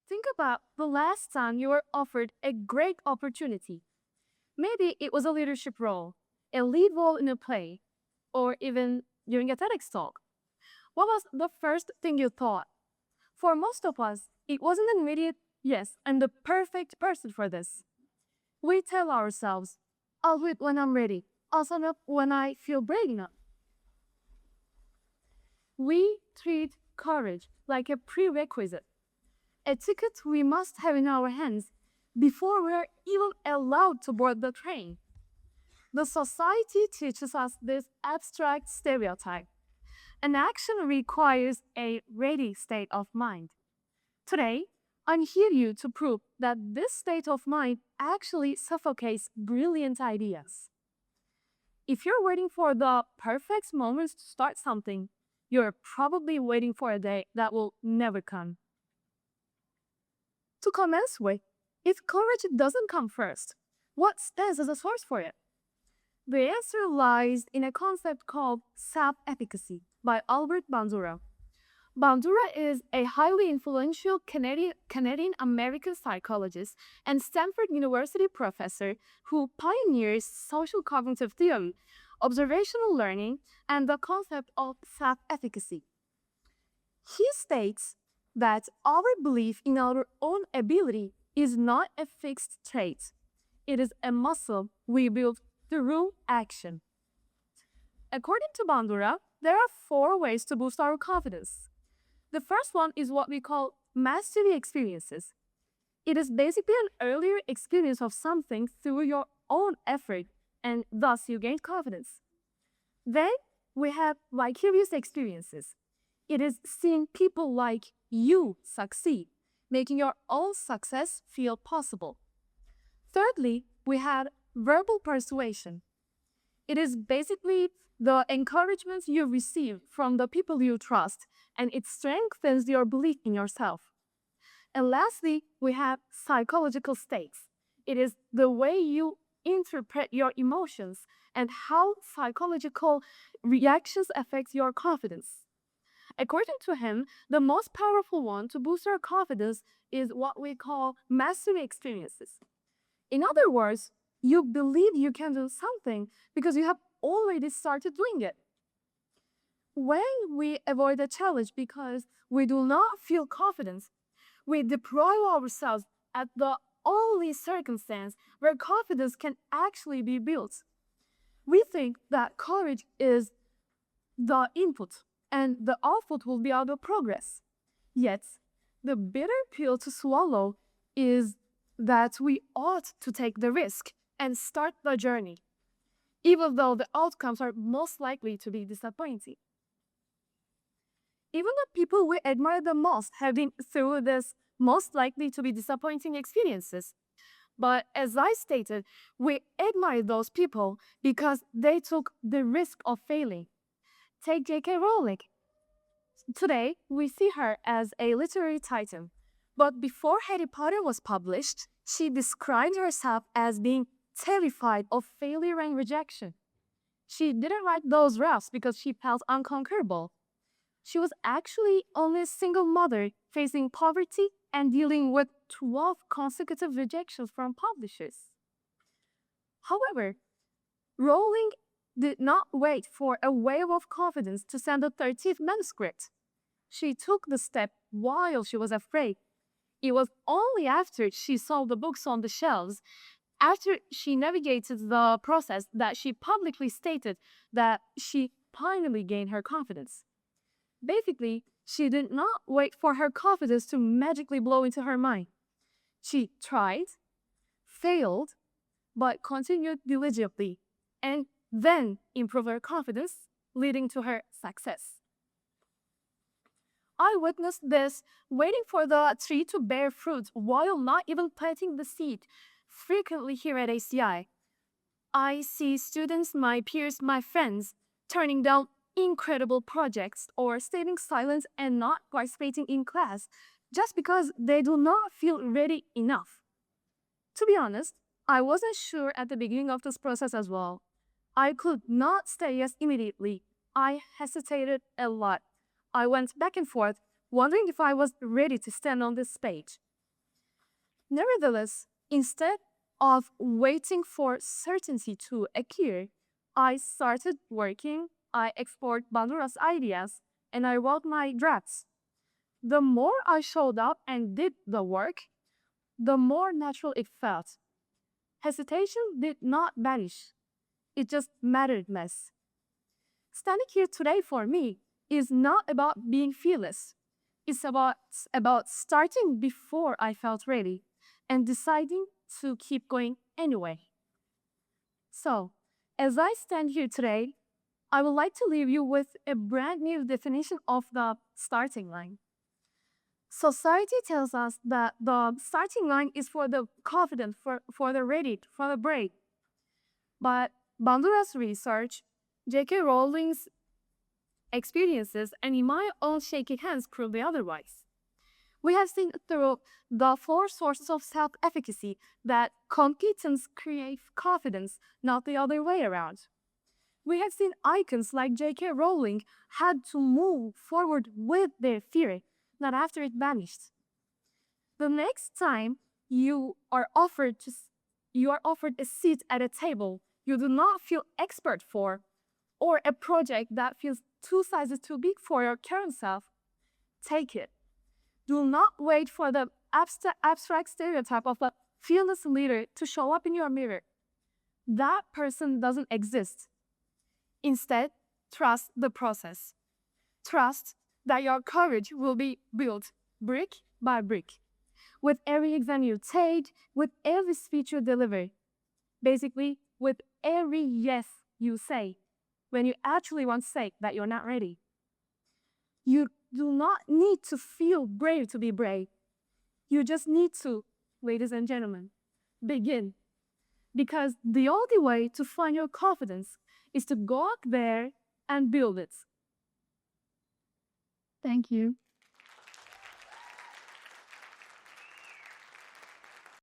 Think about the last time you were offered a great opportunity. Maybe it was a leadership role, a lead role in a play, or even during a TEDx talk. What was the first thing you thought? For most of us, it wasn't an immediate, yes, I'm the perfect person for this. We tell ourselves, I'll do it when I'm ready. I'll sign up when I feel brave enough. We treat courage like a prerequisite, a ticket we must have in our hands before we're even allowed to board the train. The society teaches us this abstract stereotype. An action requires a ready state of mind. Today, I'm here to prove that this state of mind actually suffocates brilliant ideas. If you're waiting for the perfect moment to start something, you're probably waiting for a day that will never come. To commence with, if courage doesn't come first, what stands as a source for it? The answer lies in a concept called self-efficacy by Albert Bandura. Bandura is a highly influential Canadian-American psychologist and Stanford University professor who pioneers social cognitive theory, observational learning, and the concept of self-efficacy. He states that our belief in our own ability is not a fixed trait. It is a muscle we build through action. According to Bandura, there are 4 ways to boost our confidence. The first one is what we call mastery experiences. It is basically an earlier experience of something through your own effort, and thus you gain confidence. Then we have vicarious experiences. It is seeing people like you succeed, making your own success feel possible. Thirdly, we have verbal persuasion. It is basically the encouragement you receive from the people you trust, and it strengthens your belief in yourself. And lastly, we have psychological states. It is the way you interpret your emotions and how psychological reactions affect your confidence. According to him, the most powerful one to boost our confidence is what we call mastery experiences. In other words, you believe you can do something because you have already started doing it. When we avoid a challenge because we do not feel confidence, we deprive ourselves at the only circumstance where confidence can actually be built. We think that courage is the input and the output will be our progress. Yet, the bitter pill to swallow is that we ought to take the risk and start the journey, even though the outcomes are most likely to be disappointing. Even the people we admire the most have been through this most likely to be disappointing experiences. But as I stated, we admire those people because they took the risk of failing. Take J.K. Rowling. Today, we see her as a literary titan. But before Harry Potter was published, she described herself as being terrified of failure and rejection. She didn't write those drafts because she felt unconquerable. She was actually only a single mother facing poverty and dealing with 12 consecutive rejections from publishers. However, Rowling did not wait for a wave of confidence to send the 13th manuscript. She took the step while she was afraid. It was only after she saw the books on the shelves, after she navigated the process, that she publicly stated that she finally gained her confidence. Basically, she did not wait for her confidence to magically blow into her mind. She tried, failed, but continued diligently, and then improved her confidence, leading to her success. I witnessed this waiting for the tree to bear fruit while not even planting the seed frequently here at ACI. I see students, my peers, my friends, turning down incredible projects or staying silent and not participating in class just because they do not feel ready enough. To be honest, I wasn't sure at the beginning of this process as well. I could not say yes immediately. I hesitated a lot. I went back and forth, wondering if I was ready to stand on this stage. Nevertheless, instead of waiting for certainty to appear, I started working, I explored Bandura's ideas, and I wrote my drafts. The more I showed up and did the work, the more natural it felt. Hesitation did not vanish, it just mattered less. Standing here today for me is not about being fearless. It's about starting before I felt ready and deciding to keep going anyway. So, as I stand here today, I would like to leave you with a brand new definition of the starting line. Society tells us that the starting line is for the confident, for the ready, for the brave. But Bandura's research, J.K. Rowling's experiences, and in my own shaky hands prove the otherwise. We have seen through the four sources of self-efficacy that competence creates confidence, not the other way around. We have seen icons like J.K. Rowling had to move forward with their fear, not after it vanished. The next time you are offered a seat at a table you do not feel expert for, or a project that feels 2 sizes too big for your current self, take it. Do not wait for the abstract stereotype of a fearless leader to show up in your mirror. That person doesn't exist. Instead, trust the process. Trust that your courage will be built brick by brick. With every exam you take, with every speech you deliver, basically with every yes you say, when you actually want to say that you're not ready. You do not need to feel brave to be brave. You just need to, ladies and gentlemen, begin. Because the only way to find your confidence is to go out there and build it. Thank you.